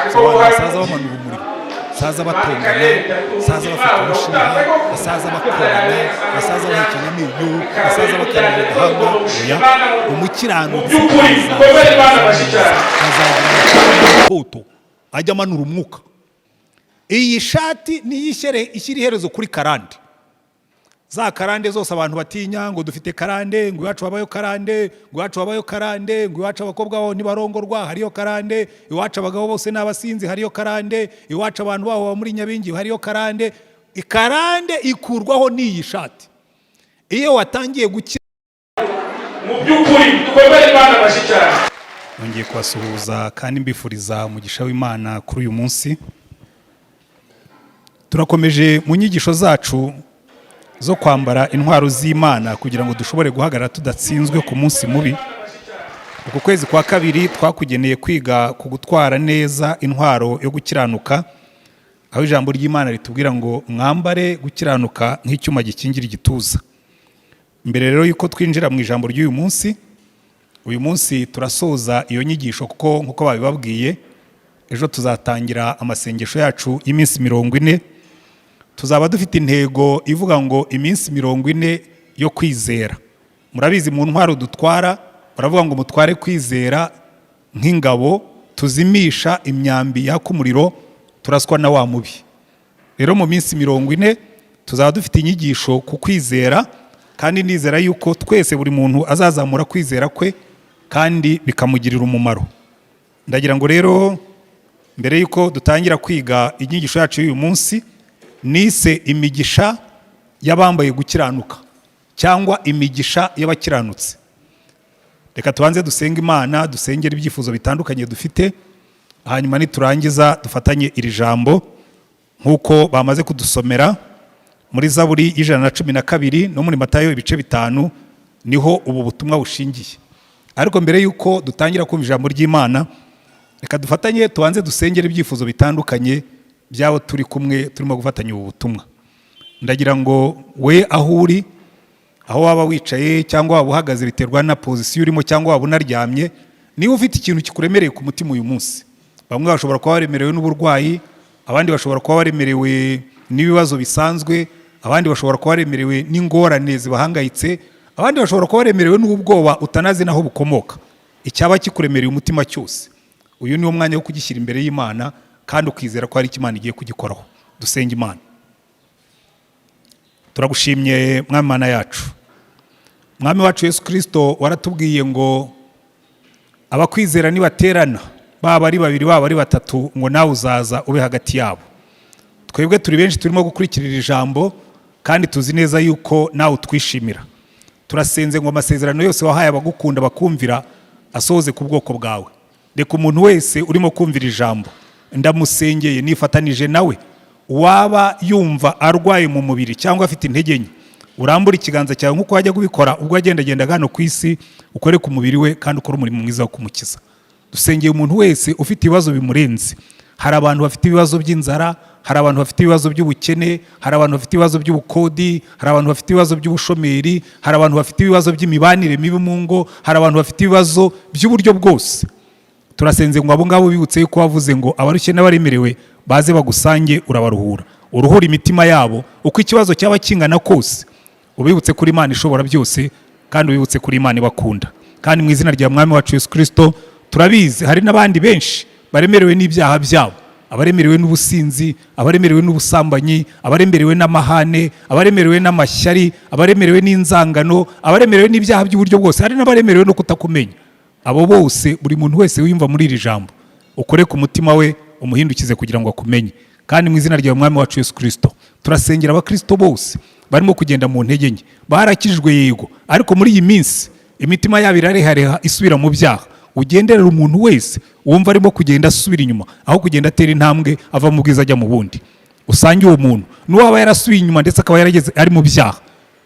basaza bamanura umuriro, basaza batongana, basaza bafite umushinga, basaza bakorana, basaza bahekenya amenyo, basaza bakarira agahanga. Oya, umukiranutsi azagira ikoto ajya amanura umwuka. Iyi shati niyo ishyira iherezo kuri karande. Za karande zose abantu batinya ngo dufite karande, ngo iwacu habayo karande, ngo iwacu habayo karande, ngo iwacu abakobwa baho ntibarongorwa hariyo karande, iwacu abagabo bose n'abasinzi hariyo karande, iwacu abantu baho baba muri Nyabingi hariyo karande. Ikarande ikurwaho n'iyi shati. Iyo watangiye gukira mu by'ukuri dukomere Imana bashi cyane. Nongeye kubasuhuza kandi mbifuriza umugisha w'Imana kuri uyu munsi. Turakomeje mu nyigisho zacu zo kwambara intwaro z'Imana kugira ngo dushobore guhagarara tudatsinzwe ku munsi mubi. Uku kwezi kwa kabiri twakugeneye kwiga ku gutwara neza intwaro yo gukiranuka, aho ijambo ry'Imana ritubwira ngo mwambare gukiranuka nk'icyuma gikingira igituza. Mbere rero yuko twinjira mu ijambo ry'uyu munsi, uyu munsi turasoza iyo nyigisho kuko nkuko babibabwiye ejo tuzatangira amasengesho yacu y'iminsi 40. Tuzaba dufite intego ivuga ngo iminsi 40 yo kwizera. Murabizi mu ntwaro dutwara baravuga ngo mutware kwizera nk'ingabo tuzimisha imyambi yaka umuriro turaswa na wa mubi. Rero mu minsi 40 tuzaba dufite inyigisho ku kwizera, kandi nizera yuko twese buri muntu azazamura kwizera kwe kandi bikamugirira umumaro. Ndagira ngo rero mbere yuko dutangira kwiga inyigisho yacu y'uyu munsi, nise imigisha y'abambaye gukiranuka cyangwa imigisha y'abakiranutse. Reka tubanze dusenga Imana, dusengera ibyifuzo bitandukanye dufite, hanyuma niturangiza dufatanye iri jambo nkuko bamaze kudusomera muri Zaburi 112 no muri Matayo ibice 5 niho ubu butumwa bushingiye. Ariko mbere yuko dutangira kumva ijambo ry'Imana, reka dufatanye tubanze dusengera ibyifuzo bitandukanye byabo turi kumwe turimo gufatanya ubu butumwa. Ndagira ngo we aho uri, aho waba wicaye cyangwa waba uhagaze biterwa na position urimo cyangwa waba unaryamye, niba ufite ikintu kikuremereye ku mutima uyu munsi. Bamwe bashobora kuba baremerewe n'uburwayi, abandi bashobora kuba baremerewe n'ibibazo bisanzwe, abandi bashobora kuba baremerewe n'ingorane zibahangayitse, abandi bashobora kuba baremerewe n'ubwoba utanazi naho bukomoka. Icyaba kikuremereye umutima cyose, uyu ni umwanya wo kugishyira imbere y'Imana kandi ukizera ko hari Imana igiye kugikoraho. Dusenga Imana. Turagushimye Mwami Mana yacu, Mwami wacu Yesu Kristo, waratubwiye ngo abakwizera nibaterana, baba ari babiri baba ari batatu, ngo nawe uzaza ube hagati yabo. Twebwe turi benshi turimo gukurikirira ijambo kandi tuzi neza yuko nawe utwishimira. Turasenze ngo amasezerano yose wahaye abagukunda bakumvira asohoze ku bwoko bwawe. Reka umuntu wese urimo kumvira ijambo, ndamusengeye nifatanije nawe, waba yumva arwaye mu mubiri cyangwa afite intege nke, urambura ikiganza cyawe nkuko wajya kubikora ubwo agenda hano ku isi, ukore ku mubiri we kandi ukore umurimo mwiza wo kumukiza. Dusengeye umuntu wese ufite ibibazo bimurenze. Hari abantu bafite ibibazo by'inzara, hari abantu bafite ibibazo by'ubukene, hari abantu bafite ibibazo by'ubukodi, hari abantu bafite ibibazo by'ubushomeri, hari abantu bafite ibibazo by'imibanire mibi mu ngo, hari abantu bafite ibibazo by'uburyo bwose. Turasenze ngo abo ngabo bibutse yuko wavuze ngo abarushye n'abaremerewe baze bagusange urabaruhura. Uruhura imitima yabo uko ikibazo cyaba kingana kose. Ubibutse kuri Imana ishobora byose kandi ubibutse kuri Imana ibakunda. Kandi mu izina rya Mwami wacu Yesu Kristo, turabizi hari n'abandi benshi baremerewe n'ibyaha byabo, abaremerewe n'ubusinzi, abaremerewe n'ubusambanyi, abaremerewe n'amahane, abaremerewe n'amashyari, abaremerewe n'inzangano, abaremerewe n'ibyaha by'uburyo bwose, hari n'abaremerewe no kutakumenya. Abo bose buri muntu wese wiyumva muri iri jambo ukore ku mutima we umuhindukize kugira ngo akumenye. Kandi mu izina rya Mwami wacu Yesu Kristo, turasengera abakristo bose barimo kugenda mu ntege nke, barakijijwe yego, ariko muri iyi minsi imitima yabo irarehareha isubira mu byaha. Ugenderera umuntu wese wumva arimo kugenda asubira inyuma aho kugenda atera intambwe ava mu bwiza ajya mu bundi. Usange uwo muntu n'uwaba yarasubiye inyuma ndetse akaba yarageze ari mu byaha,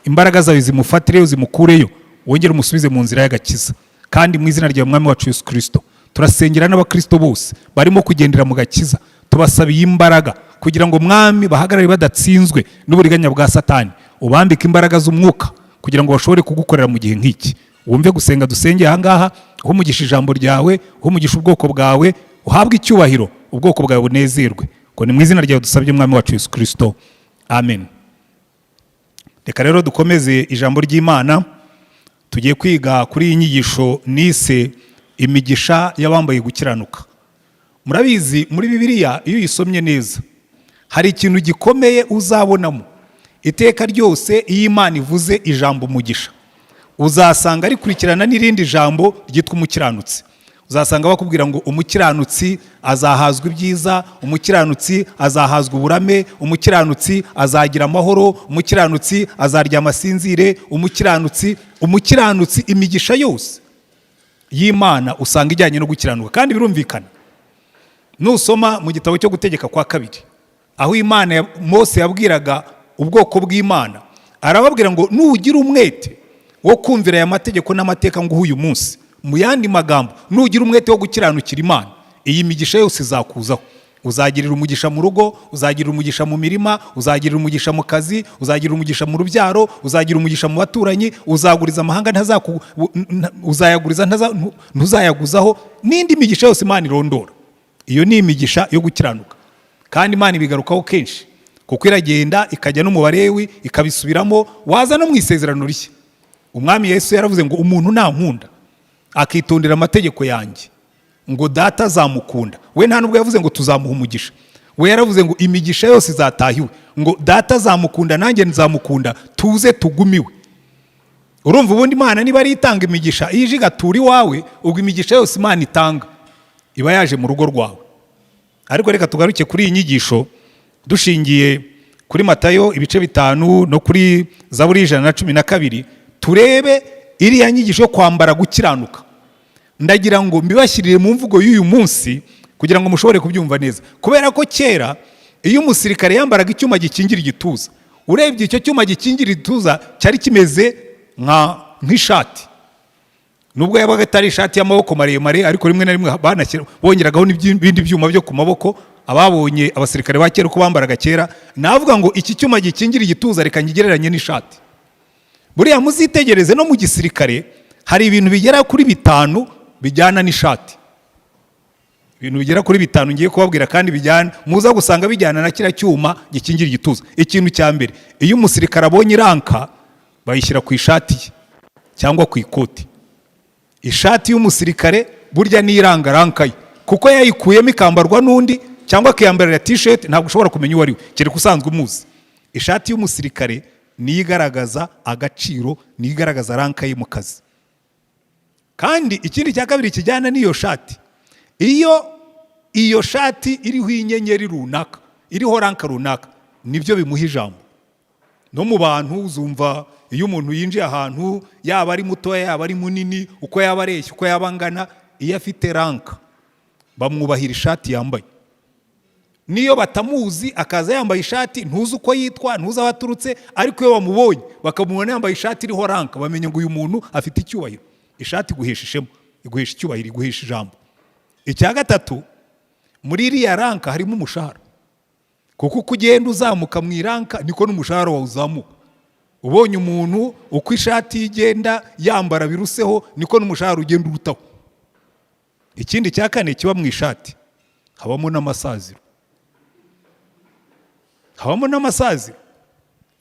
imbaraga zawe zimufatireyo zimukureyo, wongere umusubize mu nzira y'agakiza. Kandi mu izina rya Mwami wacu Yesu Kristo, turasengera n'abakristo bose barimo kugendera mu gakiza, tubasabiye imbaraga kugira ngo Mwami bahagarare badatsinzwe n'uburiganya bwa Satani. Ubambike imbaraga z'umwuka kugira ngo bashobore kugukorera mu gihe nk'iki. Wumve gusenga dusengeye aha ngaha, umugisha ijambo ryawe, umugisha ubwoko bwawe, uhabwe icyubahiro, ubwoko bwawe bunezerwe. Ko ni mu izina ryawe dusabye umwami wacu Yesu Kristo, amen. Reka rero dukomeze ijambo ry'Imana. Tugiye kwiga kuri iyi nyigisho nise imigisha y'abambaye gukiranuka. Murabizi muri Bibiliya iyo uyisomye neza hari ikintu gikomeye uzabonamo. Iteka ryose iyo Imana ivuze ijambo umugisha, uzasanga rikurikirana n'irindi jambo ryitwa umukiranutsi. Uzasanga bakubwira ngo umukiranutsi azahazwa ibyiza, umukiranutsi azahazwa uburame, umukiranutsi azagira amahoro, umukiranutsi azarya amasinzire, umukiranutsi imigisha yose y'Imana usanga ijyanye no gukiranuka. Kandi birumvikana nusoma mu gitabo cyo Gutegeka kwa 2 aho Imana Mose yabwiraga ubwoko bw'Imana, arababwira ngo nugira umwete wo kumvira aya mategeko n'amateka ngo uyu munsi, mu yandi magambo nugira umwete wo gukiranukira Imana, iyi migisha yose izakuzaho. Uzagirira umugisha mu rugo, uzagirira umugisha mu mirima, uzagirira umugisha mu kazi, uzagirira umugisha mu rubyaro, uzagirira umugisha mu baturanyi, uzaguriza amahanga uzayaguriza ntuzayaguzaho, n'indi migisha yose Imana irondora. Iyo ni imigisha yo gukiranuka. Kandi Imana ibigarukaho kenshi, kuko iragenda ikajya no mu Balewi ikabisubiramo. Waza no mu isezerano rishya, umwami Yesu yaravuze ngo umuntu nankunda akitondera amategeko yanjye ngo data azamukunda. We nta nubwo yavuze ngo tuzamuha umugisha, we yaravuze ngo imigisha yose izatahiwe, ngo data azamukunda nanjye nzamukunda, tuze tugumiwe. Urumva ubundi Imana niba ari itanga imigisha ije igatura iwawe, ubwo imigisha yose Imana itanga iba yaje mu rugo rwawe. Ariko reka tugaruke kuri iyi nyigisho dushingiye kuri Matayo ibice 5 no kuri Zaburi 112, turebe iriya nyigisho yo kwambara gukiranuka. Ndagira ngo mbibashyirire mu mvugo y'uyu munsi kugira ngo mushobore kubyumva neza. Kubera ko kera iyo umusirikare yambaraga icyuma gikingira igituza, urebye icyo cyuma gikingira igituza cyari kimeze nk'ishati. Nubwo yabaga atari ishati y'amaboko maremare, ariko rimwe na rimwe bongeragaho n'ibindi byuma byo ku maboko. Ababonye abasirikare ba kera uko bambaraga kera, navuga ngo iki cyuma gikingira igituza reka ngigereranye n'ishati. Buriya muzitegereze no mu gisirikare hari ibintu bigera kuri 5 bijyana n'ishati. Ibintu bigera kuri 5 ngiye kubabwira kandi bijyana, muza gusanga bijyana na kira cyuma gikingira igituza. Ikintu cya mbere, iyo umusirikare abonye iranka bayishyira ku ishati ye cyangwa ku ikoti. Ishati y'umusirikare burya ni iranga ranka ye, kuko yayikuyemo ikambarwa n'undi cyangwa akiyambarira t-shirt ntabwo ushobora kumenya uwo ari we kereka usanzwe umuzi. Ishati y'umusirikare ni igaragaza agaciro, ni igaragaza ranka ye mu kazi. Kandi ikindi cya kabiri kijyana n'iyo shati, iyo shati iriho inyenyeri runaka, iriho ranka runaka, nibyo bimuha ijambo. No mu bantu uzumva iyo umuntu yinjiye ahantu, yaba ari mutoya yaba ari munini, uko yaba areshya uko yaba angana, iyo afite ranka bamwubahira ishati yambaye. Niyo batamuzi akaza yambaye ishati, ntuzi uko yitwa, ntuzi aho aturutse, ariko iyo bamubonye bakamubona yambaye ishati iriho ranka, bamenya ngo uyu muntu afite icyubahiro. Ishati iguhesha ishema, iguhesha icyubahiro, iguhesha ijambo. Icya gatatu, muri iriya ranka harimo umushahara, kuko uko ugenda uzamuka mu iranka niko n'umushahara wawe uzamuka. Ubonye umuntu uko ishati igenda yambara biruseho, niko n'umushahara ugenda urutaho. Ikindi cya kane kiba mu ishati, habamo n'amasaziro. Habamo n'amasaziro,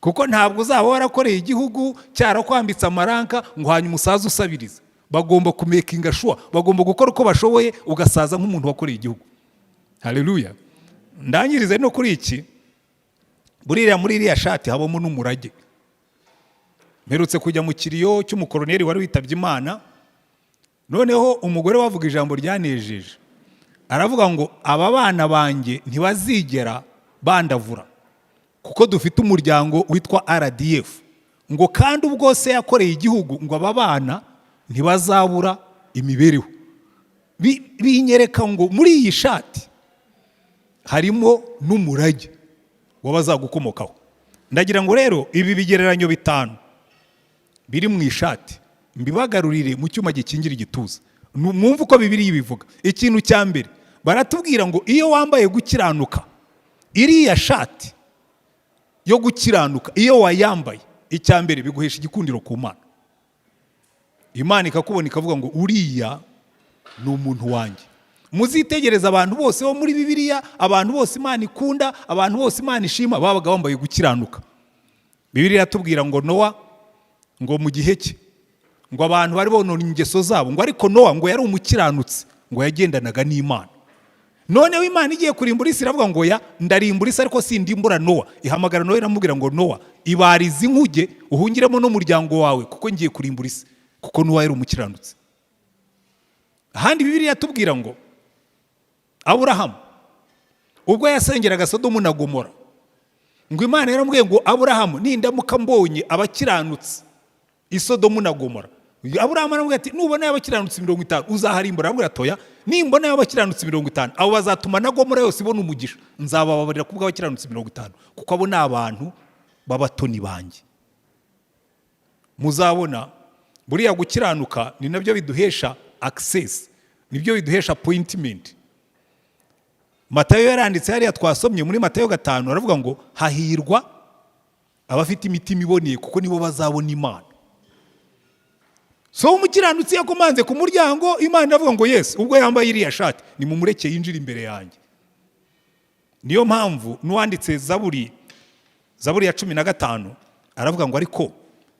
kuko ntabwo uzaba warakoreye igihugu cyarakwambitse amaranka ngo hanyuma umusaza usabiriza. Bagomba kumekinga sure, bagomba gukora uko bashoboye ugasaza nk'umuntu wakoreye igihugu. Haleluya. Ndangirize no kuri iki, muri iriya shati habamo n'umurage. Mperutse kujya mu kiriyo cy'umukoroneri wari witabye Imana, noneho umugore wavuga ijambo ryanejeje, aravuga ngo aba bana banjye ntibazigera bandavura, kuko dufite umuryango witwa RDF, ngo kandi ubwo se yakoreye igihugu ngo aba bana ntibazabura imibereho. Binyereka ngo muri iyi shati harimo n'umurage wabazagukomokaho. Ndagira ngo rero ibi bigereranyo 5 biri mu ishati mbibagarurire mu cyuma gikingira igituza. Mwumva uko Bibiliya ibivuga. Ikintu cya mbere baratubwira ngo iyo wambaye gukiranuka, iriya shati yo gukiranuka iyo wayambaye, icya mbere biguhesha igikundiro ku Mana. Imana ikakubona ikavuga ngo uriya ni umuntu wanjye. muzitegereza abantu bose bo muri Bibiliya, abantu bose Imana ikunda, abantu bose Imana ishima, babaga bambaye gukiranuka. Bibiliya iratubwira ngo Nowa, ngo mu gihe cye, ngo abantu bari bonona ingeso zabo, ngo ariko Nowa ngo yari umukiranutsi, ngo yagendanaga n'Imana. Noneho Imana igiye kurimbura isi iravuga ngo ya ndarimbura isi ariko sindimbura Nowa. Ihamagara Nowa iramubwira ngo Nowa, ibariza inkuge uhungiremo n'umuryango wawe kuko ngiye kurimbura isi, kuko Nowa yari umukiranutsi. Ahandi Bibiliya iratubwira ngo Aburahamu ubwo yasengeraga Sodomu na Gomora, ngo Imana yaramubwiye ngo Aburahamu, nindamuka mbonye abakiranutsi i Sodomu na Gomora. Aburahamu aramubwira ati nubona abakiranutsi 50 uzaharimbura. Aramubwira atoya, nimbona abakiranutsi 50 abo bazatuma na Gomora yose ibona umugisha, nzabababarira kubwa abakiranutsi 50 kuko abo ni abantu babatoni banjye. Muzabona buriya gukiranuka ni nabyo biduhesha access, nibyo biduhesha appointment. Matayo yaranditse hariya twasomye muri Matayo 5 aravuga ngo hahirwa abafite imitima iboneye kuko nibo bazabona Imana. So umukiranutsi yakomanze ku muryango, Imana iravuga ngo yes, ubwo yambaye iriya shati ni mumureke yinjira imbere yanjye. Niyo mpamvu nuwanditse Zaburi ya 15 aravuga ngo ariko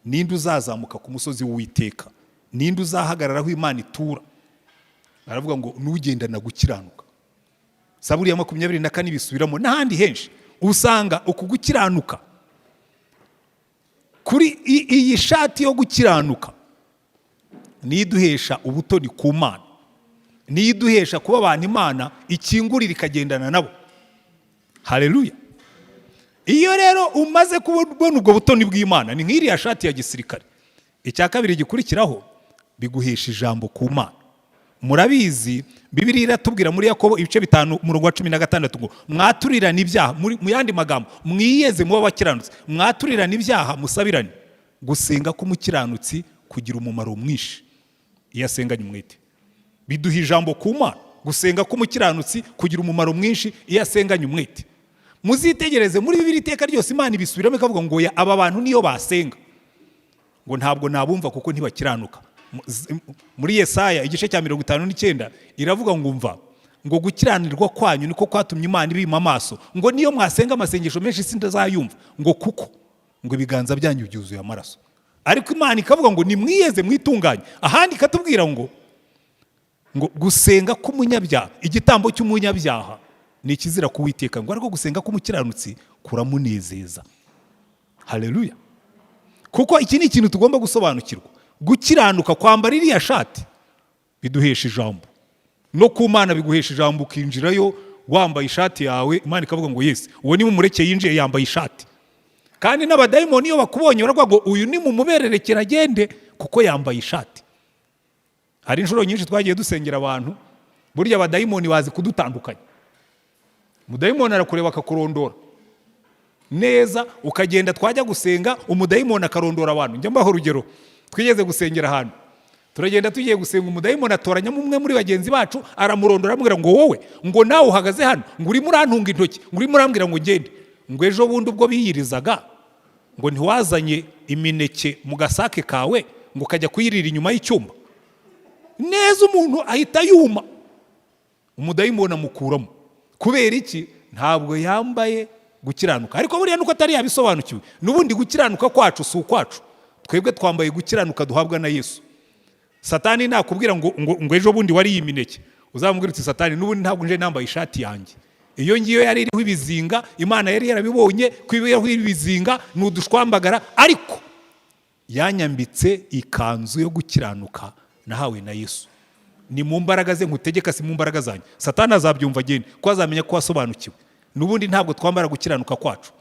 ninde uzazamuka ku musozi w'Uwiteka, ninde uzahagararaho Imana itura. Aravuga ngo nugendana gukiranuka. Zaburi ya 24 bisubiramo n'ahandi henshi usanga uku gukiranuka kuri iyi shati yo gukiranuka niduhesha ubutoni ku Mana, niduhesha kuba abantu Imana ikingurira ikagendana nabo. Haleluya. Iyo rero umaze kubona ubwo butoni bw'Imana, ni nk'iriya shati ya gisirikare. Icya kabiri gikurikiraho biguhesha ijambo ku Mana. Murabizi Bibiliya iratubwira muri Yakobo ibice 5:16 ngo mwaturirane ibyaha, mu yandi magambo mwiyeze muba bakiranutsi, mwaturirane ibyaha musabirane. Gusenga k'umukiranutsi kugira umumaro mwinshi iyo asenganye umwete. Biduha ijambo ku Mana, gusenga k'umukiranutsi kugira umumaro mwinshi iyo asenganye umwete. Muzitegereze muri Bibiliya iteka ryose Imana ibisubiramo ikavuga ngo ya aba bantu niyo basenga ngo ntabwo nabumva kuko ntibakiranuka. Muri Yesaya igice cya 59 iravuga ngo umva, ngo gukiranirwa kwanyu niko kwatumye Imana ibima amaso, ngo niyo mwasenga amasengesho menshi sindazayumva, ngo kuko ngo ibiganza byanyu byuzuye amaraso. Ariko Imana ikavuga ngo nimwiyeze mwitunganye. Ahandi ikatubwira ngo gusenga k'umunyabyaha, igitambo cy'umunyabyaha ni ikizira kuwiteka, ngo ariko gusenga k'umukiranutsi kuramunezeza. Haleluya. Kuko iki ni ikintu tugomba gusobanukirwa. Gukiranuka, kwambara iriya shati biduhesha ijambo, no ku Mana biguhesha ijambo, ukinjirayo wambaye ishati yawe, Imana ikavuga ngo yes, uwo ni mumureke yinjiye yambaye ishati. Kandi n'abadayimoni iyo bakubonye baravuga ngo uyu ni mumubererekera agende kuko yambaye ishati. Hari inshuro nyinshi twagiye dusengera abantu, burya abadayimoni bazi kudutandukanya. Umudayimoni arakureba akakurondora neza, ukagenda twajya gusenga umudayimoni akarondora abantu. Njya mbaho urugero, twigeze gusengera ahantu, turagenda tugiye gusenga, umudayimoni atoranyamo umwe muri bagenzi bacu aramurondora aramubwira ngo wowe, ngo nawe uhagaze hano, ngo urimo urantunga intoki, ngo urimo urambwira ngo ngende, ngo ejo bundi ubwo biyirizaga ngo ntiwazanye imineke mu gasake kawe ngo ukajya kuyirira inyuma y'icyumba. Neza umuntu ahita yuma, umudayimoni amukuramo. Kubera iki? Ntabwo yambaye gukiranuka. Ariko buriya nuko atari yabisobanukiwe, n'ubundi gukiranuka kwacu si ukwacu, twebwe twambaye gukiranuka duhabwa na Yesu. Satani nakubwira ngo ejo bundi wari yimineke, uzamubwira uti Satani n'ubundi ntabwo nje nambaye ishati yanjye. Iyo ngiyo yari iriho ibizinga, Imana yari yarabibonye kwibiraho ibizinga n'udushwambagara, ariko yanyambitse ikanzu yo gukiranuka nahawe na Yesu. Ni mu mbaraga ze nkutegeka, si mu mbaraga zanjye. Satani azabyumva agende ko azamenya ko wasobanukiwe. N'ubundi ntabwo twambara gukiranuka kwacu.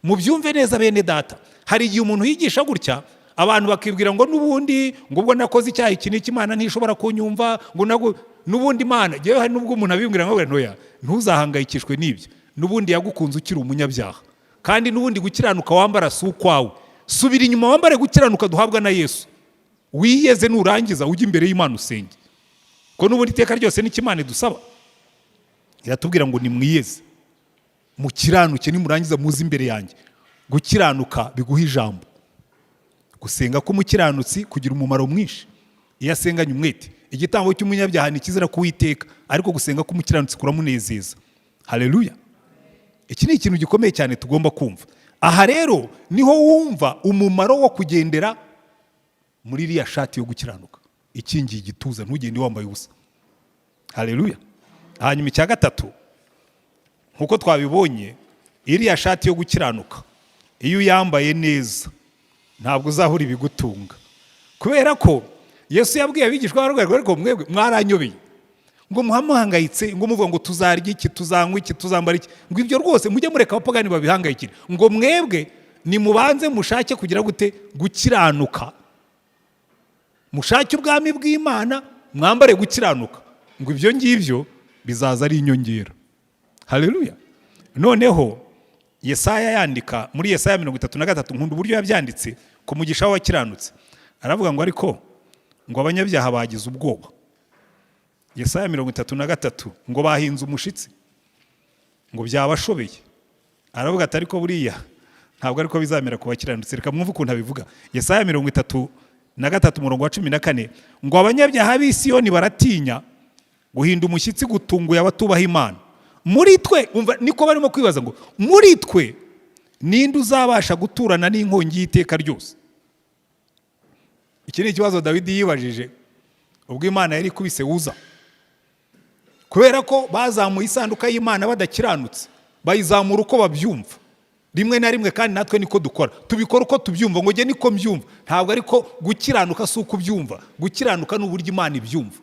Mubyumve neza bene data, hari igihe umuntu yigisha gutya abantu bakibwira ngo n'ubundi ngo ubwo nakoze icyaha iki n'iki Imana ntishobora kunyumva, ngo n'ubundi Imana jewe hari nubwo umuntu abimbwira ngo ntoya ntuzahangayikishwe n'ibyo, n'ubundi yagukunze ukiri umunyabyaha, kandi n'ubundi gukiranuka wambara si ukwawe. Subira inyuma wambare gukiranuka duhabwa na Yesu, wiyeze nurangiza ujye imbere y'Imana usenge, ko n'ubundi iteka ryose n'iki Imana idusaba iratubwira ngo nimwiyeze mukiranuke nimurangiza muzi imbere yanjye. Gukiranuka biguha ijambo, gusenga k'umukiranutsi kugira umumaro mwinshi iyo asenganye umwete. igitambo cy'umunyabyaha ntikizira kuwiteka, ariko gusenga k'umukiranutsi kuramunezeza. Haleluya. Iki ni ikintu gikomeye cyane tugomba kumva. Aha rero niho wumva umumaro wo kugendera muri iriya shati yo gukiranuka ikingiye igituza, ntugende wambaye ubusa. Haleluya. Hanyuma icya gatatu, nkuko twabibonye, iriya shati yo gukiranuka iyo uyambaye neza ntabwo uzahura ibigutunga, kubera ko Yesu yabwiye abigishwa bararwego ariko mwebwe mwaranyobeye ngo muhamuhangayitse ngo muvuga ngo tuzarya iki, tuzanywa iki, tuzambara iki, ngo ibyo rwose mujye mureka abapagani babihangayikire, ngo mwebwe nimubanze mushake kugira gute gukiranuka, mushake ubwami bw'Imana, mwambare gukiranuka, ngo ibyo ngibyo bizaza ari inyongera. Haleluya. Noneho Yesaya yandika muri Yesaya 33, nkunda uburyo yabyanditse ku mugisha w'abakiranutsi. Aravuga ngo ariko ngo abanyabyaha bagize ubwoba. Yesaya 33 ngo bahinze umushitsi ngo byabashobeye. Aravuga ati ariko buriya ntabwo ariko bizamera ku bakiranutsi. Reka mwumve ukuntu abivuga. Yesaya 33 umurongo wa 14 ngo abanyabyaha b'i Siyoni baratinya guhinda umushyitsi gutunguye abatubaha Imana. Muri twe umva niko barimo kwibaza ngo muri twe ninde uzabasha guturana n'inkongi y'iteka ryose. Iki ni ikibazo Dawidi yibajije ubwo Imana yari kubise Uza, kubera ko bazamuye isanduka y'Imana badakiranutse, bayizamura uko babyumva. Rimwe na rimwe kandi natwe niko dukora, tubikora uko tubyumva, ngo nge niko mbyumva. Ntabwo ariko gukiranuka si uko ubyumva, gukiranuka ni uburyo Imana ibyumva.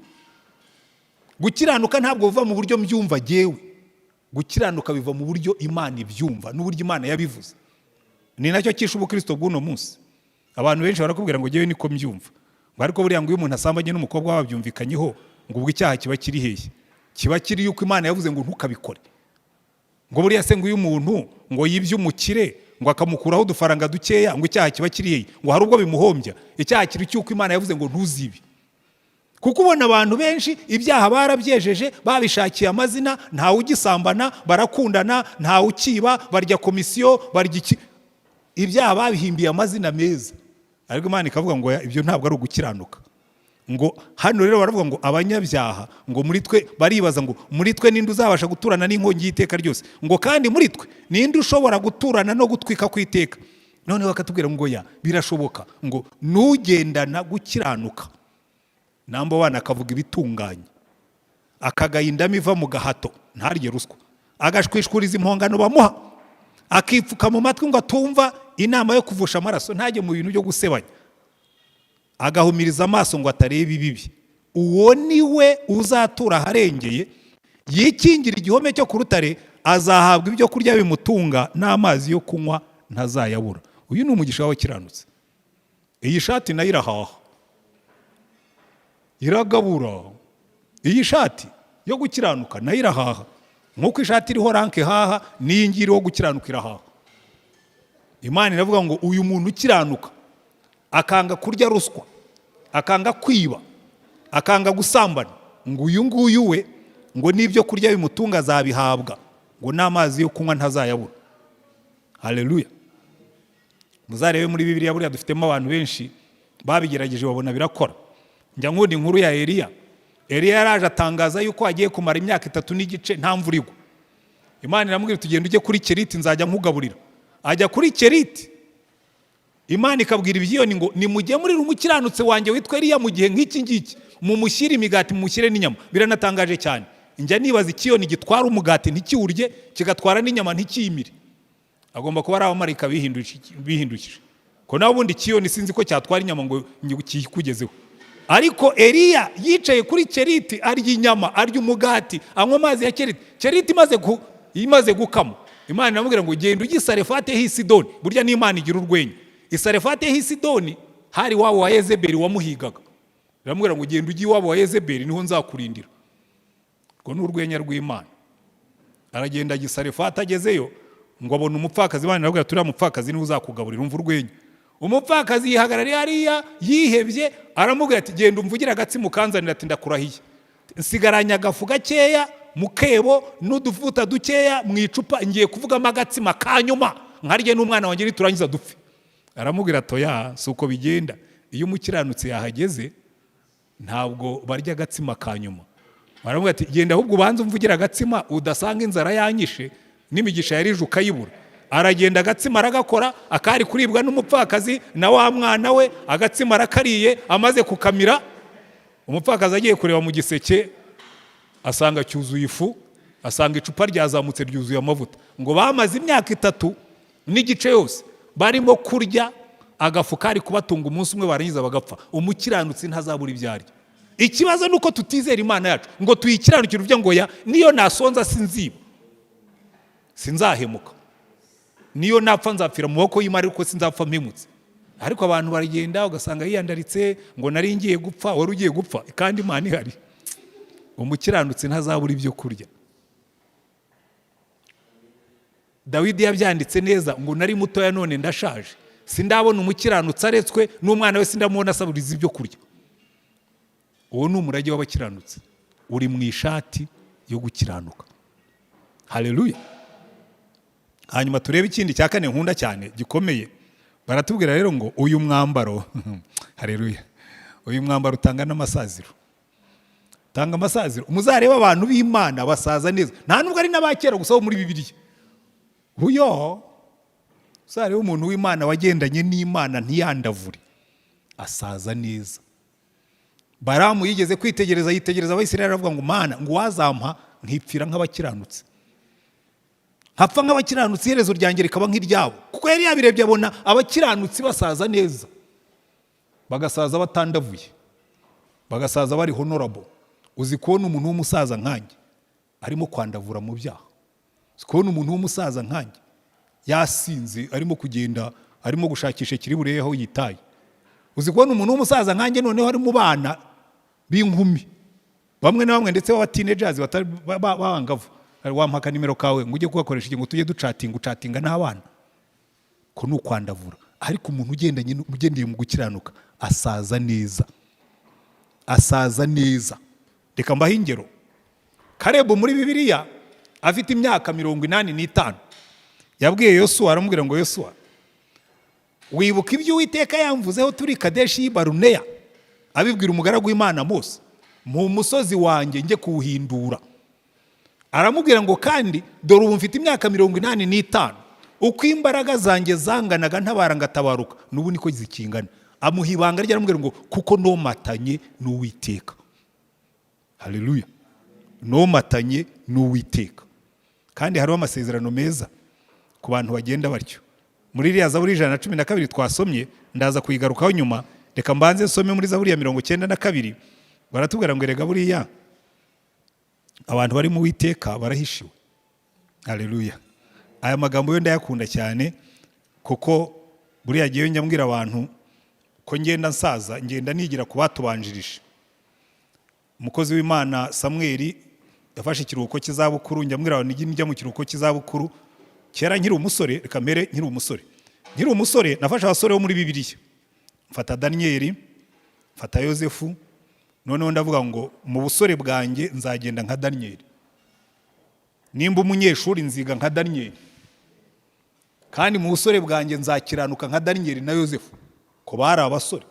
Gukiranuka ntabwo biva mu buryo mbyumva jyewe, gukiranuka biva mu buryo Imana ibyumva n'uburyo Imana yabivuze. Ni nacyo cyishe ubukristo bw'uno munsi. Abantu benshi barakubwira ngo jyewe niko mbyumva, ngo ariko buriya ngo iyo umuntu asambanye n'umukobwa wabyumvikanyeho ngo ubwo icyaha kiba kiri hehe? Kiba kiri yuko Imana yavuze ngo ntukabikore. Ngo buriya se ngo iyo umuntu ngo yibye umukire ngo akamukuraho udufaranga dukeya ngo icyaha kiba kiri hehe? Ngo hari ubwo bimuhombya. Icyaha kiri cyuko Imana yavuze ngo ntuzibe. Kuko ubona abantu benshi ibyaha barabyejeje, babishakiye amazina, ntawe ugisambana, barakundana, ntawe ukiba, barya komisiyo, barya iki, ibyaha babihimbiye amazina meza. Ariko Imana ikavuga ngo ibyo ntabwo ari ugukiranuka. Ngo hano rero baravuga ngo abanyabyaha, ngo muri twe baribaza ngo muri twe ninde uzabasha guturana n'inkongi y'iteka ryose, ngo kandi muri twe ninde ushobora guturana no gutwika kw'iteka. None bakatubwira ngo ya birashoboka, ngo nugendana gukiranuka. Namba wana akavuga ibitunganye, akagayindamo iva mu gahato, ntarye ruswa, agashwishuriza impongano bamuha, akipfuka mu matwi ngo atumva inama yo kuvusha amaraso, ntajye mu bintu byo gusebanya, agahumiriza amaso ngo atareba ibibi. Uwo niwe uzatura aharengeye, yikingira igihome cyo ku rutare, azahabwa ibyo kurya bimutunga n'amazi yo kunywa ntazayabura. Uyu ni umugisha w'abakiranutsi. Iyi shati nayo irahaha, iragabura. Iyi shati yo gukiranuka nayo irahaha, nk'uko ishati iriho ranke haha, n'iyi ngiyi iriho gukiranuka irahaha. Imana iravuga ngo uyu muntu ukiranuka akanga kurya ruswa, akanga kwiba, akanga gusambana, ngo uyu nguyu we ngo n'ibyo kurya bimutunga azabihabwa, ngo n'amazi yo kunywa ntazayabura. Haleluya. Muzarebe muri Bibiliya buriya dufitemo abantu benshi babigerageje babona birakora. Njya nkunda inkuru ya Eliya. Eliya yaraje atangaza yuko agiye kumara imyaka 3 n'igice nta mvura igwa. Imana iramubwira tugenda ujye kuri Keriti nzajya nkugaburira. Ajya kuri Keriti, Imana ikabwira ibiyoni ngo nimugemurire umukiranutse wanjye witwa Eliya mu gihe nk'iki ngiki, mumushyire imigati mumushyire n'inyama. Biranatangaje cyane. Njya nibaza ikiyoni gitwara umugati ntikiwurye, kigatwara n'inyama ntikiyimire. Agomba kuba ari abamarayika bihindukije. Ko naho ubundi ikiyoni sinzi ko cyatwara inyama ngo kikugezeho. Ariko Eliya yicaye kuri Keriti, arya inyama, arya umugati, anywa amazi ya Keriti. Keriti imaze gukama, Imana iramubwira ngo genda ujye i Sarefati h'i Sidoni. Burya n'Imana igira urwenya. I Sarefati h'i Sidoni hari wabo wa Yezebeli wamuhigaga. Iramubwira ngo genda ujye iwabo wa Yezebeli niho nzakurindira. Ngo ni urwenya rw'Imana. Aragenda ajya i Sarefati, agezeyo ngo abona umupfakazi. Imana iramubwira turiya mupfakazi niwe uzakugaburira. Umva urwenya. Umupfakazi yihagarariye hariya yihebye, aramubwira ati genda umvugira agatsima ukanzanira. Ati ndakurahiye, nsigaranya agafu gakeya mu kebo n'uduvuta dukeya mu icupa, ngiye kuvugamo agatsima kanyuma nkarye n'umwana wanjye niturangiza dupfe. Aramubwira atoya si uko bigenda. Iyo umukiranutsi yahageze ntabwo barya agatsima ka nyuma. Baravuga ati genda ahubwo ubanza umvugira agatsima udasanga inzara yanyishe n'imigisha yarije ukayibura. Aragenda agatsima aragakora, akari kuribwa n'umupfakazi na wa mwana we, agatsima arakariye, amaze kukamira, umupfakazi agiye kureba mu giseke asanga cyuzuye ifu, asanga icupa ryazamutse ryuzuye amavuta. Ngo bamaze imyaka 3 n'igice yose barimo kurya agafu kari kubatunga umunsi umwe, barangiza bagapfa. Umukiranutsi ntazabura ibyarya. Ikibazo nuko tutizera Imana yacu ngo tuyikiranukire uvuga ngo ya niyo nasonza sinziba, sinzahemuka, niyo napfa nzapfira mu maboko y'Imana ariko sinzapfa mpimutse. Ariko abantu baragenda ugasanga yiyandaritse ngo nari ngiye gupfa, wari ugiye gupfa kandi Imana ihari. Umukiranutsi ntazabura ibyo kurya. Dawidi yabyanditse neza ngo nari mutoya none ndashaje, sindabona umukiranutsi aretswe n'umwana we sindamubona asaburiza ibyo kurya. Uwo ni umurage w'abakiranutsi, uri mu ishati yo gukiranuka. Haleluya. Hanyuma turebe ikindi cya kane nkunda cyane gikomeye. Baratubwira rero ngo uyu mwambaro haleluya, uyu mwambaro utanga n'amasaziro, tanga amasaziro. Muzareba abantu b'Imana basaza neza, nta nubwo ari n'abakera gusa muri Bibiliya. Uyo uzareba umuntu w'Imana wagendanye n'Imana ntiyandavure, asaza neza. Baramu yigeze kwitegereza, yitegereza Abisirayeli aravuga ngo Mana, ngo wazampa nkipfira nk'abakiranutsi, hapfa nk'abakiranutsi, iherezo ryanjye rikaba nk'iryabo. Kuko yari yabirebye abona abakiranutsi basaza neza, bagasaza batandavuye, bagasaza bari honorable. Uzi kubona umuntu w'umusaza nkanjye arimo kwandavura mu byaha? Uzi kubona umuntu w'umusaza nkanjye yasinze arimo kugenda, arimo gushakisha kiri bureho yitaye? Uzi kubona umuntu w'umusaza nkanjye noneho ari mu bana b'inkumi, bamwe na bamwe ndetse baba teenagers babangavu, wampaka nimero kawe ngo ujye kugakoresha iki ngo tujye ducatinga n'abana? Ko ni ukwandavura. Ariko umuntu ugendeye mu gukiranuka asaza neza, asaza neza. Reka mbahe ingero. Kalebu muri Bibiliya afite imyaka 85 yabwiye Yosuwa, aramubwira ngo Yosuwa, wibuka ibyo Uwiteka yamvuzeho turi Kadeshi Baruneya? Abibwira umugaragu w'Imana Mose, mu musozi wanjye njye kuwuhindura. Aramubwira ngo kandi dore ubu mfite imyaka 85, uko imbaraga zanjye zanganaga ntabara ngatabaruka n'ubu niko zikingana. Amuha ibanga rye, aramubwira ngo kuko nomatanye n'Uwiteka. Haleluya. Nomatanye n'Uwiteka. Kandi hariho amasezerano meza ku bantu bagenda batyo. Muri iriya Zaburi 112 twasomye, ndaza kuyigarukaho nyuma. Reka mbanze nsome muri Zaburi ya 92. Baratubwira ngo erega buriya abantu bari mu Uwiteka barahishiwe. Haleluya. Aya magambo yo ndayakunda cyane, kuko buriya giye njya mbwira abantu ko ngenda nsaza, ngenda nigira ku batubanjirije. Umukozi w'Imana Samuel yafashe ikiruhuko cy'izabukuru, njya mbwira abantu njya mu kiruhuko cy'izabukuru. Kera nkiri umusore, reka mbere nkiri umusore nafashe abasore bo muri Bibiliya. Mfata Daniel, mfata Yosefu, noneho ndavuga ngo mu busore bwanjye nzagenda nka Daniel. Nimba umunyeshuri nziga nka Daniel, kandi mu busore bwanjye nzakiranuka nka Daniel na Yosefu. Ko bari abasore,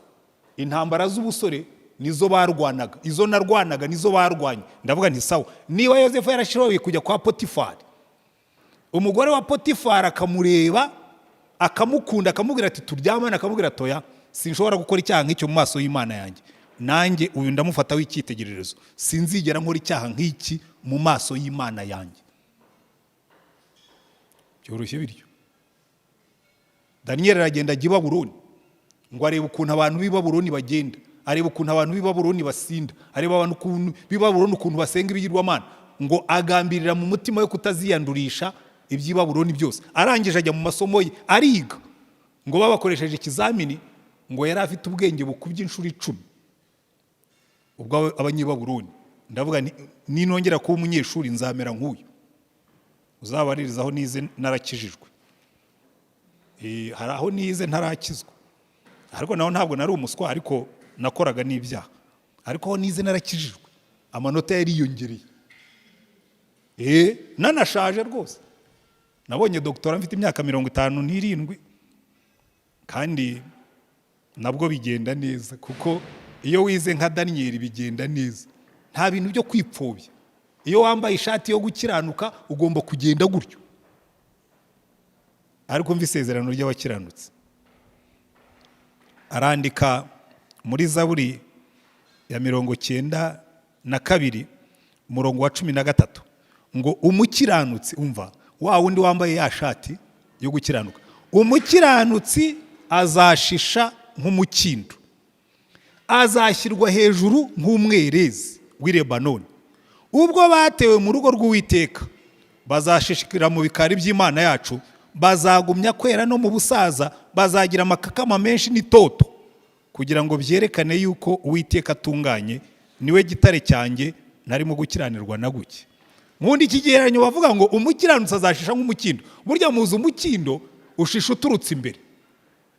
intambara z'ubusore nizo barwanaga, izo narwanaga nizo barwanye. Ndavuga nti sawa, niba Yosefu yarashoboye kujya kwa Potifari, umugore wa Potifari akamureba akamukunda, akamubwira ati turyamana, akamubwira toya, sinshobora gukora icyaha nk'icyo mu maso y'Imana yanjye. Nanjye uyu ndamufata w'icyitegererezo, sinzigera nkora icyaha nk'iki mu maso y'Imana yanjye. Byoroshye bityo. Daniel aragenda ajya i Babuloni, ngo arebe ukuntu abantu b'i Babuloni bagenda, arebe ukuntu abantu b'i Babuloni basinda, arebe abantu b'i Babuloni ukuntu basenga ibigirwamana, ngo agambirira mu mutima we kutaziyandurisha iby'i Babuloni byose. Arangije ajya mu masomo ye ariga, ngo babakoresheje ikizamini, ngo yari afite ubwenge bukubye inshuro 10 ubwo abanyibabuloni. Ndavuga ninongera kuba umunyeshuri nzamera nk'uyu, uzabaririzaho nize narakijijwe. Hari aho nize ntarakizwa, ariko naho ntabwo nari umuswa, ariko nakoraga n'ibyaha. Ariko aho nize narakijijwe, amanota yari yiyongereye. Nanashaje rwose. Nabonye doktora mfite imyaka 57, kandi nabwo bigenda neza, kuko iyo wize nka Daniyeli bigenda neza, nta bintu byo kwipfobya. Iyo wambaye ishati yo gukiranuka ugomba kugenda gutyo. Ariko mva isezerano ry'abakiranutsi. Arandika muri Zaburi ya 92 umurongo wa 13 ngo umukiranutsi, umva wa wundi wambaye ya shati yo gukiranuka, umukiranutsi azashisha nk'umukindo, azashyirwa hejuru nk'umwerezi w'i Lebanoni. Ubwo batewe mu rugo rw'Uwiteka bazashishikira mu bikari by'Imana yacu, bazagumya kwera no mu busaza, bazagira amakakama menshi n'itoto, kugira ngo byerekane yuko Uwiteka atunganye, niwe gitare cyanjye ntarimo gukiranirwa na guke. Mundi kigereranyo bavuga ngo umukiranutsi azashisha nk'umukindo. Burya muzi umukindo ushisha uturutse imbere,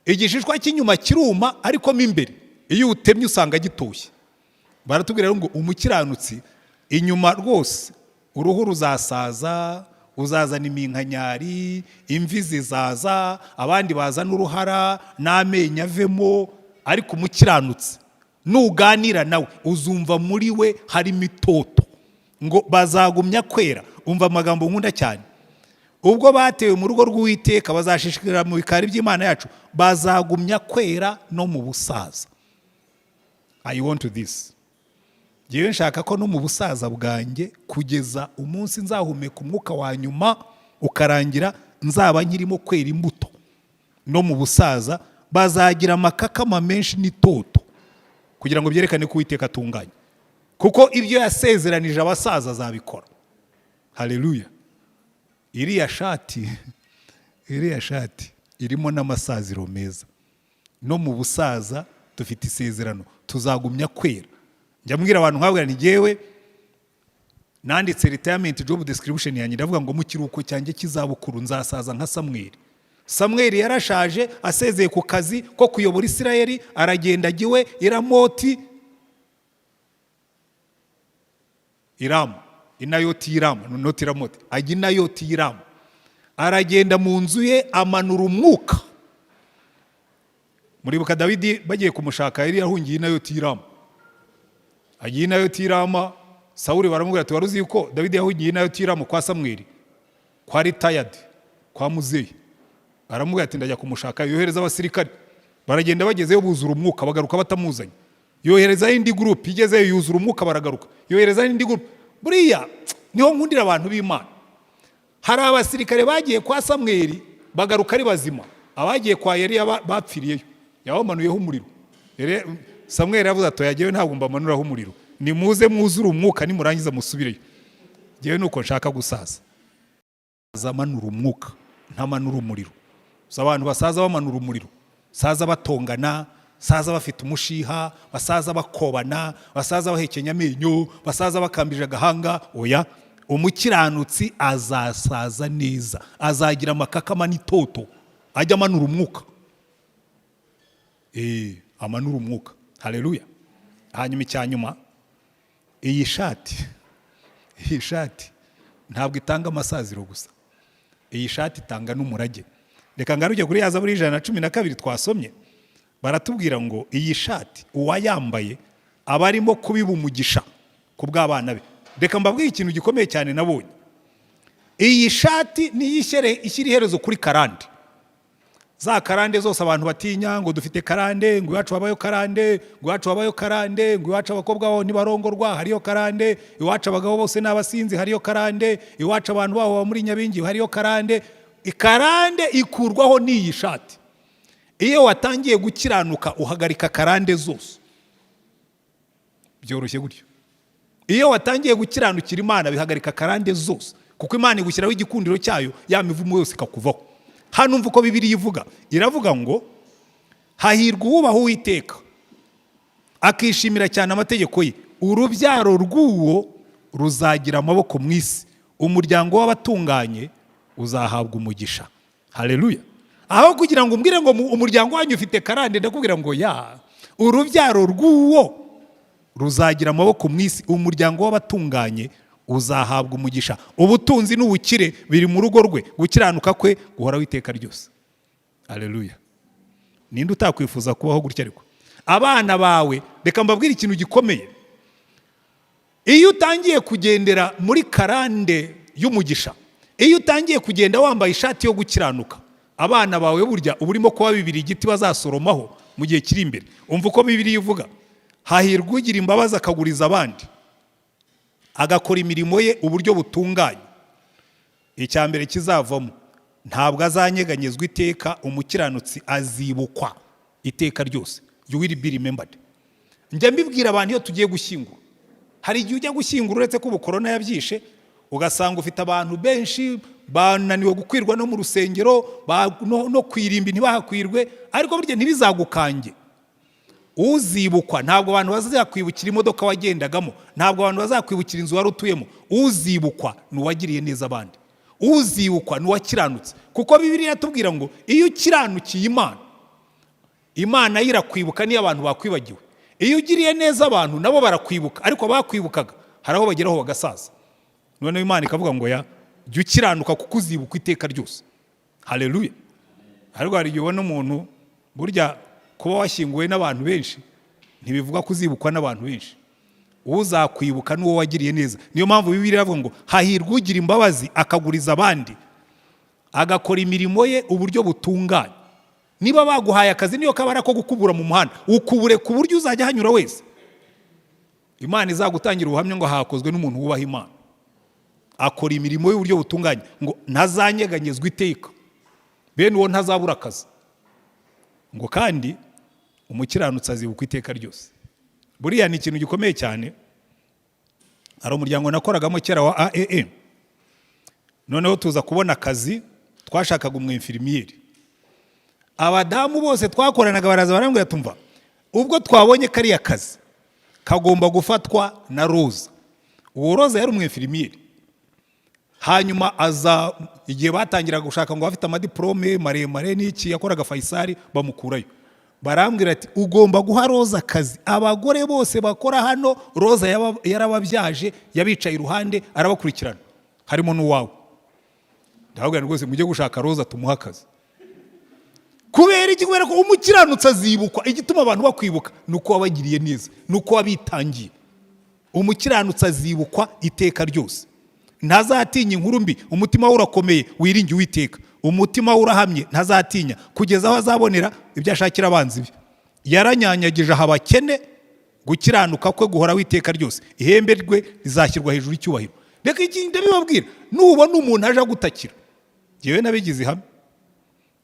igishishwa cy'inyuma kiruma ariko mo imbere iyo utemye usanga gitoshye. Baratubwira ngo umukiranutsi inyuma rwose uruhu ruzasaza, uzazana iminkanyari, imvi zizaza, abandi bazana uruhara n'amenyo avemo, ariko umukiranutsi nuganira nawe uzumva muri we harimo itoto. Ngo bazagumya kwera, umva amagambo nkunda cyane. Ubwo batewe mu rugo rw'Uwiteka bazashishikira mu bikari by'Imana yacu, bazagumya kwera no mu busaza. I want this. Jewe nshaka ko no mu busaza bwanjye kugeza umunsi nzahumeka umwuka wa nyuma ukarangira, nzaba nkirimo kwera imbuto. No mu busaza bazagira amakakama menshi n'itoto, kugira ngo byerekane ko Uwiteka atunganye, kuko ibyo yasezeranije abasaza azabikora. Haleluya. Iriya shati irimo n'amasaziro meza. No mu busaza dufite isezerano tuzagumya kwera. Njya mbwira abantu nkabwira ni jewe nanditse retirement job description yanjye, ndavuga ngo mu kiruhuko cyanjye kizabukuru nzasaza nka Samweli. Samweli yarashaje, asezeye ku kazi ko kuyobora Isirayeli, aragenda agiwe Iramoti, Inayoti Iramu, not Iramoti, ajya Inayoti Iramu. Aragenda mu nzu ye amanura umwuka. Muribuka Dawidi bagiye kumushaka yari yahungiye Inayoti Iramu. Agiye Inayoti Iramu, Sawuli baramubwira ati waruzi yuko Dawidi yahungiye Inayoti Iramu kwa Samweli, kwa retired, kwa muzeyi. Aramubwira ati ndajya kumushaka. Yohereza abasirikare, baragenda bagezeyo buzura umwuka, bagaruka batamuzanye. Yohereza indi group, igezeyo yuzura umwuka baragaruka. Yohereza indi group. Buriya niho nkundira abantu b'Imana. Hari abasirikare bagiye kwa Samweli bagaruka ari bazima, abagiye kwa Eliya bapfiriyeyo, yabamanuyeho umuriro. Samweli yavuze ati yagiye ntabwo mbamanuraho umuriro, ni muze mwuzura umwuka nimurangiza musubireyo. Jewe nuko nshaka gusaza, zamanura umwuka ntamanura umuriro. Abantu basaza bamanura umuriro, saza batongana, saza bafite umushiha, basaza bakobana, basaza bahekenya amenyo, basaza bakambije agahanga. Oya, umukiranutsi azasaza neza, azagira amakakama n'itoto, ajya amanura umwuka. Amanura umwuka. Haleluya. Hanyuma icyanyuma, iyi shati ntabwo itanga amasaziro gusa, iyi shati itanga n'umurage. Reka ngaruke kuri Zaburi 112 twasomye. Baratubwira ngo iyi shati uwayambaye aba arimo kubiba umugisha ku bw'abana be. Reka mbabwire ikintu gikomeye cyane nabonye. Iyi shati ni ishyira iherezo kuri karande. Za karande zose abantu batinya ngo dufite karande, ngo iwacu wabayo karande, ngo iwacu wabayo karande, ngo iwacu abakobwa baho ntibarongorwa hariyo karande, iwacu abagabo bose n'abasinzi hariyo karande, iwacu abantu baho muri Nyabingi hariyo karande. Ikarande ikurwaho n'iyi shati. Iyo watangiye gukiranuka uhagarika karande zose. Byoroshye gutyo. Iyo watangiye gukiranukira Imana bihagarika karande zose, kuko Imana igushyiraho igikundiro cyayo, ya mivumo yose ikakuvaho. Hano umva uko Bibiliya ivuga. Iravuga ngo hahirwa uwubaha Uwiteka akishimira cyane amategeko ye, urubyaro rw'uwo ruzagira amaboko mu isi, umuryango w'abatunganye uzahabwa umugisha. Haleluya. Aho kugira ngo umbwire ngo umuryango wanyu ufite karande, ndakubwira ngo urubyaro rw'uwo ruzagira amaboko mu isi, umuryango w'abatunganye uzahabwa umugisha. Ubutunzi n'ubukire biri mu rugo rwe, gukiranuka kwe guhora witeka ryose. Haleluya. Ninde utakwifuza kubaho gutya ariko? abana bawe. Reka mbabwire ikintu gikomeye, iyo utangiye kugendera muri karande y'umugisha, iyo utangiye kugenda wambaye ishati yo gukiranuka, abana bawe burya uba urimo kuba bibiri igiti bazasoromaho mu gihe kiri imbere. Umva uko Bibiliya ivuga, hahirwa ugira imbabazi akaguriza abandi, agakora imirimo ye uburyo butunganye. Icya mbere kizavamo, ntabwo azanyeganyezwa iteka, umukiranutsi azibukwa iteka ryose. You will be remembered. Njya mbibwira abantu iyo tugiye gushyingura, hari igihe ujya gushyingura uretse ko ubu korona yabyishe, ugasanga ufite abantu benshi bananiwe gukwirwa no mu rusengero, no kwirimbi ntibahakwirwe, ariko burya ntibizagukange. Uzibukwa, ntabwo abantu bazakwibukira imodoka wagendagamo, ntabwo abantu bazakwibukira inzu wari utuyemo. Uzibukwa ni uwagiriye neza abandi, uzibukwa ni uwakiranutse. Kuko Bibiliya tubwira ngo iyo ukiranukiye Imana, Imana irakwibuka niyo abantu bakwibagiwe. Iyo ugiriye neza abantu nabo barakwibuka, ariko bakwibukaga hari aho bageraho bagasaza. Noneho Imana ikavuga ngo jya ukiranuka kuko uzibukwa iteka ryose. Haleluya. Ariko hari igihe ubona umuntu, burya kuba washyinguwe n'abantu benshi ntibivuga ko uzibukwa n'abantu benshi. Uzakwibuka n'uwo wagiriye neza. Niyo mpamvu Bibiliya iravuga ngo hahirwa ugira imbabazi akaguriza abandi, agakora imirimo ye uburyo butunganye. Niba baguhaye akazi niyo kabara ko gukubura mu muhanda, ukubure ku buryo uzajya hanyura wese. Imana izagutangira ubuhamya ngo hakozwe n'umuntu wubaha Imana, akora imirimo y'uburyo butunganye, ngo ntazanyeganyezwa iteka, bene uwo ntazabura akazi. Ngo kandi umukiranutsi azibukwa iteka ryose. Buriya ni ikintu gikomeye cyane. Hari umuryango nakoragamo kera wa AAA, noneho tuza kubona akazi, twashakaga umwinfirimiyeri. Abadamu bose twakoranaga baraza barambwira, tumva ubwo twabonye kariya kazi kagomba gufatwa na Roza. Uwo Roza yari umwinfirimiyeri. Hanyuma aza igihe batangiraga gushaka ngo bafite amadiplome maremare n'iki, yakoraga Faisal, bamukurayo. Barambwira ati ugomba guha Roza akazi. Abagore bose bakora hano Roza yarababyaje, yabicaye iruhande arabakurikirana, harimo n'uwawe. Ndababwira rwose mujye gushaka Roza tumuha akazi. Kubera iki? Kubera ko umukiranutsi azibukwa. Igituma abantu bakwibuka nuko wabagiriye neza, nuko wabitangiye. Umukiranutsi azibukwa iteka ryose. Ntazatinya inkuru mbi, umutima we urakomeye, wiringiye Uwiteka. Umutima we urahamye, ntazatinya kugeza aho azabonera ibyo ashakira abanzi be. Yaranyanyagije abakene, gukiranuka kwe guhora witeka ryose. Ihembe rwe rizashyirwa hejuru icyubahiro. Reka iki ndabibabwira, nubona umuntu aje gutakira, jewe nabigize hamwe.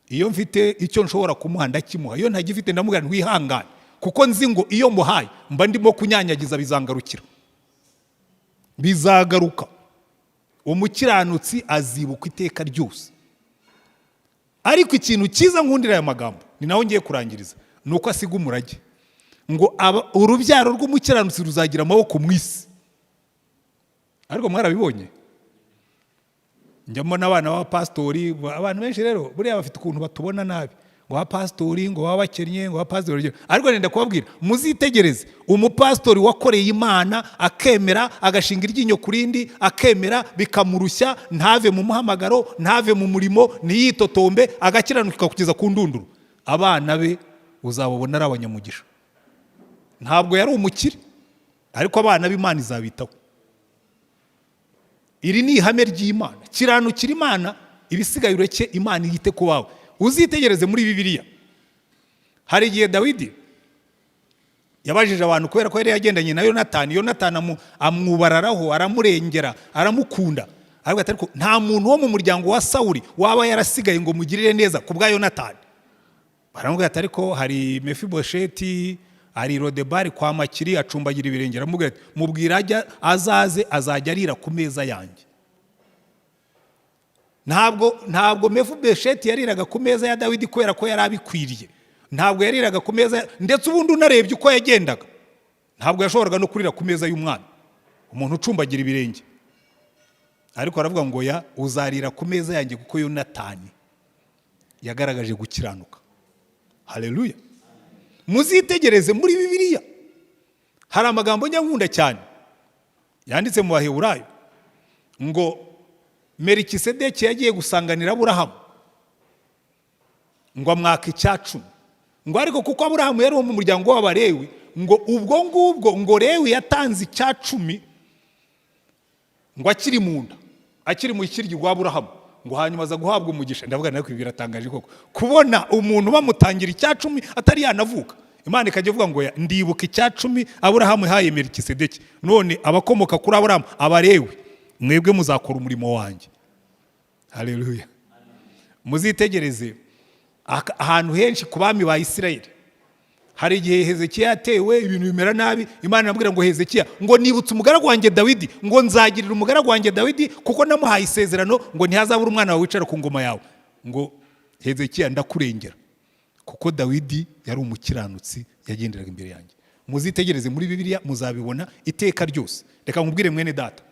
Iyo mfite icyo nshobora kumuha ndakimuha, iyo ntagifite ndamubwira ntwihangane, kuko nzi ngo iyo muhaye mba ndimo kunyanyagiza bizangarukira, bizagaruka. Umukiranutsi azibukwa iteka ryose. Ariko ikintu cyiza nkundira aya magambo, ni naho ngiye kurangiriza, nuko asiga umurage ngo urubyaro rw'umukiranutsi ruzagira amaboko mu isi. Ariko mwarabibonye, njyamo n'abana b'abapastori, abantu benshi rero buriya bafite ukuntu batubona nabi, ngo abapastori ngo baba bakennye, ngo abapastori. Ariko nenda kubabwira, muzitegereze umupastori wakoreye Imana, akemera, agashinga iryinyo kurindi, akemera bikamurushya, ntave mu muhamagaro, ntave mu murimo, ntiyitotombe, agakiranuka kugeza ku ndunduro. Abana be uzababona ari abanyamugisha. Ntabwo yari umukire, ariko abana b'Imana izabitaho. Iri ni ihame ry'Imana. Kiranukira Imana, ibisigaye ureke Imana yite ku bawe. Uzitegereze muri Bibiliya, hari igihe Dawidi yabajije abantu, kubera ko yari yagendanye na Yonatani. Yonatani amwubararaho, aramurengera, aramukunda. Ariko nta muntu wo mu muryango wa Sawuli waba yarasigaye ngo mugirire neza ku bwa Yonatani. Baramubwira ati ariko hari Mefibosheti, hari Lodebari kwa Makiri, acumbagira ibirenge. Aramubwira ati mubwira ajya azaze, azajya arira ku meza yanjye. Ntabwo Mefibosheti yariraga ku meza ya Dawidi kubera ko yari abikwiriye. Ntabwo yariraga ku meza, ndetse ubundi unarebye uko yagendaga, ntabwo yashoboraga no kurira ku meza y'umwana, umuntu ucumbagira ibirenge. Ariko aravuga ngo uzarira ku meza yanjye kuko Yonatani yagaragaje gukiranuka. Haleluya. Muzitegereze muri Bibiliya, hari amagambo nyankunda cyane yanditse mu Baheburayo ngo Melikisedeki yagiye gusanganira Aburahamu, ngo amwaka 10, ngo ariko kuko Aburahamu yari wo mu muryango w'Abalewi, ngo ubwo ngubwo ngo Lewi yatanze icya 10 ngo akiri mu nda, akiri mu ikiryi rwa Aburahamu, ngo hanyuma aza guhabwa umugisha. Ndavuga nawe kwibwira atangaje koko kubona umuntu bamutangira icya 10 atari yanavuka. Imana ikajya ivuga ngo ndibuka icya 10 Aburahamu yahaye Melikisedeki, none abakomoka kuri Aburahamu Abalewi, mwebwe muzakora umurimo wanjye. Haleluya. Muzitegereze ahantu henshi ku bami ba Isirayeli, hari igihe Hezekiya yatewe ibintu bimera nabi, Imana irambwira ngo Hezekiya, ngo nibutse umugaragu wanjye Dawidi, ngo nzagirira umugaragu wanjye Dawidi kuko namuhaye isezerano ngo ntihazabura umwana wawe wicara ku ngoma yawe. Ngo Hezekiya ndakurengera kuko Dawidi yari umukiranutsi yagenderaga imbere yanjye. Muzitegereze muri Bibiliya muzabibona iteka ryose. Reka nkubwire mwene data,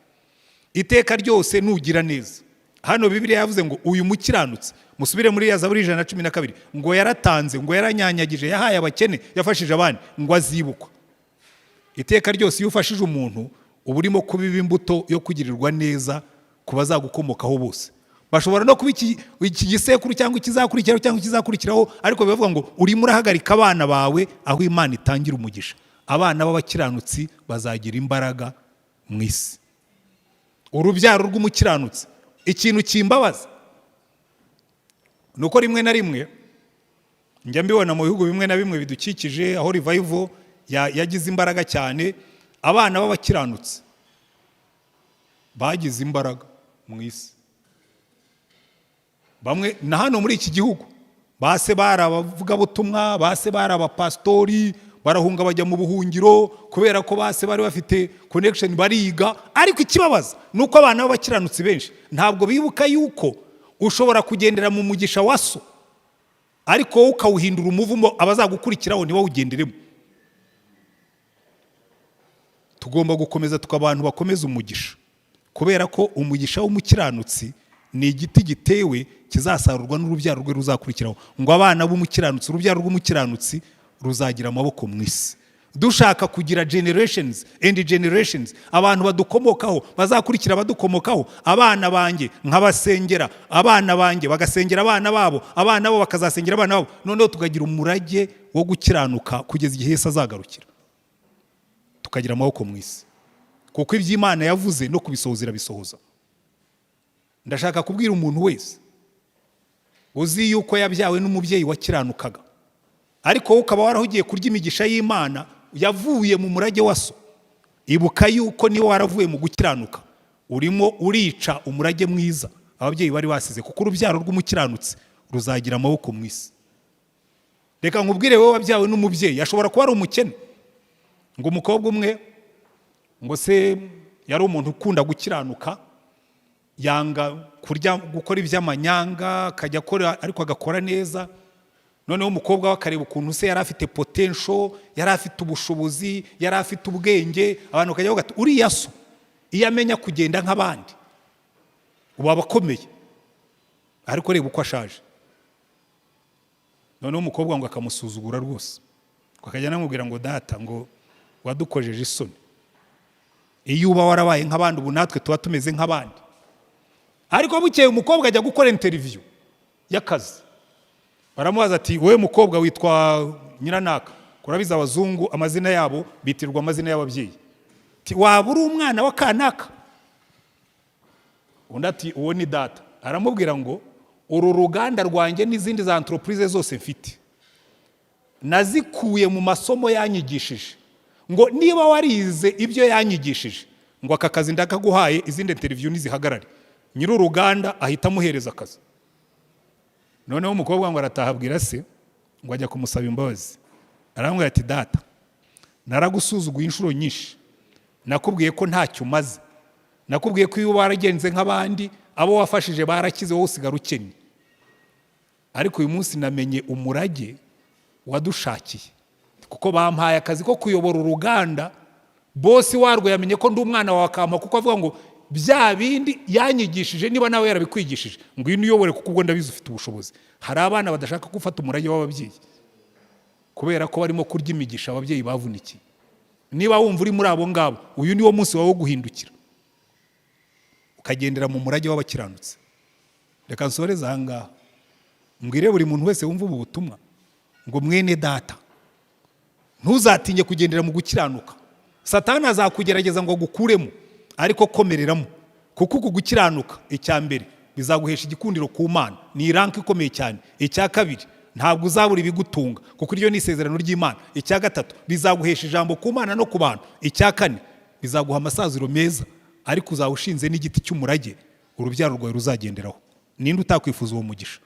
iteka ryose nugira neza. Hano Bibiliya yavuze ngo uyu mukiranutsi, musubire muri ya Zaburi 112, ngo yaratanze, ngo yaranyanyagije, yahaye abakene, yafashije abandi, ngo azibukwa. Iteka ryose iyo ufashije umuntu uba urimo kubiba imbuto yo kugirirwa neza ku bazagukomokaho bose. Bashobora no kuba iki gisekuru cyangwa ikizakurikiraho cyangwa ikizakurikiraho, ariko bivuga ngo urimo urahagarika abana bawe aho Imana itangira umugisha. Abana b'abakiranutsi bazagira imbaraga mu isi. Urubyaro rw'umukiranutsi, ikintu kimbabaza nuko rimwe na rimwe njya mbibona mu bihugu bimwe na bimwe bidukikije, aho revival yagize imbaraga cyane, abana b'abakiranutsi bagize imbaraga mu isi. Bamwe na hano muri iki gihugu base bari abavugabutumwa, base bari abapastori, barahunga bajya mu buhungiro kubera ko base bari bafite connection bariga. Ariko ikibabaza nuko abana b'abakiranutsi benshi ntabwo bibuka yuko ushobora kugendera mu mugisha wa so, ariko wowe ukawuhindura umuvumo abazagukurikiraho ntibawugenderemo. Tugomba gukomeza tukabantu bakomeza umugisha, kubera ko umugisha w'umukiranutsi ni igiti gitewe kizasarurwa n'urubyaro rwe ruzakurikiraho. Ngo abana b'umukiranutsi, urubyaro rw'umukiranutsi ruzagira amaboko mu isi. Dushaka kugira generations and generations, abantu badukomokaho bazakurikira abadukomokaho, abana banjye nkabasengera, abana banjye bagasengera abana babo, abana bo bakazasengera abana babo, noneho tukagira umurage wo gukiranuka kugeza igihe Yesu azagarukira, tukagira amaboko mu isi, kuko iby'Imana yavuze no kubisohoza bisohoza. Ndashaka kubwira umuntu wese uzi yuko yabyawe n'umubyeyi wakiranukaga, ariko wowe ukaba warahugiye kurya imigisha y'Imana yavuye mu murage wa so, ibuka yuko niwe waravuye mu gukiranuka, urimo urica umurage mwiza ababyeyi bari basize, kuko urubyaro rw'umukiranutsi ruzagira amaboko mu isi. Reka nkubwire wowe wabyawe n'umubyeyi, ashobora kuba ari umukene, ngo umukobwa umwe ngo se yari umuntu ukunda gukiranuka, yanga kurya gukora iby'amanyanga, akajya akora ariko agakora neza. Noneho umukobwa wakareba ukuntu se yari afite potential, yari afite ubushobozi, yari afite ubwenge, abantu bakajya bavuga ati uriya so iyo amenya kugenda nk'abandi ubu abakomeye, ariko reba uko ashaje. Noneho umukobwa ngo akamusuzugura rwose, akajya anamubwira ngo data, ngo wadukojeje isoni, iyo uba warabaye nk'abandi ubu natwe tuba tumeze nk'abandi. Ariko bukeye umukobwa ajya gukora interview y'akazi, baramubaza ati wowe mukobwa witwa Nyiranaka, kurabiza abazungu amazina yabo bitirwa amazina y'ababyeyi, ati waba uri umwana wa Kanaka? Undi ati uwo ni data. Aramubwira ngo uru ruganda rwanjye n'izindi za entreprise zose mfite nazikuye mu masomo yanyigishije, ngo niba warize ibyo yanyigishije, ngo aka kazi ndakaguhaye, izindi interview nizihagarare. Nyiri uruganda ahita amuhereza akazi. Noneho umukobwa ngo aratahabwira se, ngo ajya kumusaba imbabazi. Aramubwira ati data, naragusuzuguye inshuro nyinshi, nakubwiye ko ntacyo umaze, nakubwiye ko iyo waragenze nk'abandi abo wafashije barakize, wowe usigara ukennye, ariko uyu munsi namenye umurage wadushakiye, kuko bampaye akazi ko kuyobora uruganda, bosi warwo yamenye ko ndi umwana wawe akampa, kuko avuga ngo bya bindi yanyigishije niba nawe yarabikwigishije ngo iyo uyobore, kuko ubwo ndabizi ufite ubushobozi. Hari abana badashaka gufata umurage w'ababyeyi kubera ko barimo kurya imigisha ababyeyi bavunikiye. Niba wumva uri muri abo ngabo, uyu niwo munsi wawe wo guhindukira ukagendera mu murage w'abakiranutsi. Reka nsoreze aha ngaha, mbwire buri muntu wese wumva ubu butumwa ngo mwene data ntuzatinye kugendera mu gukiranuka. Satani azakugerageza ngo agukuremo, ariko komereramo, kuko uku gukiranuka icya mbere bizaguhesha igikundiro ku Mana, ni iranka ikomeye cyane. Icya kabiri ntabwo uzabura ibigutunga, kuko iryo ni isezerano ry'Imana. Icya gatatu bizaguhesha ijambo ku Mana no ku bantu. Icya kane bizaguha amasaziro meza, ariko uzaba ushinze n'igiti cy'umurage urubyaro rwawe ruzagenderaho. Ninde utakwifuza uwo mugisha?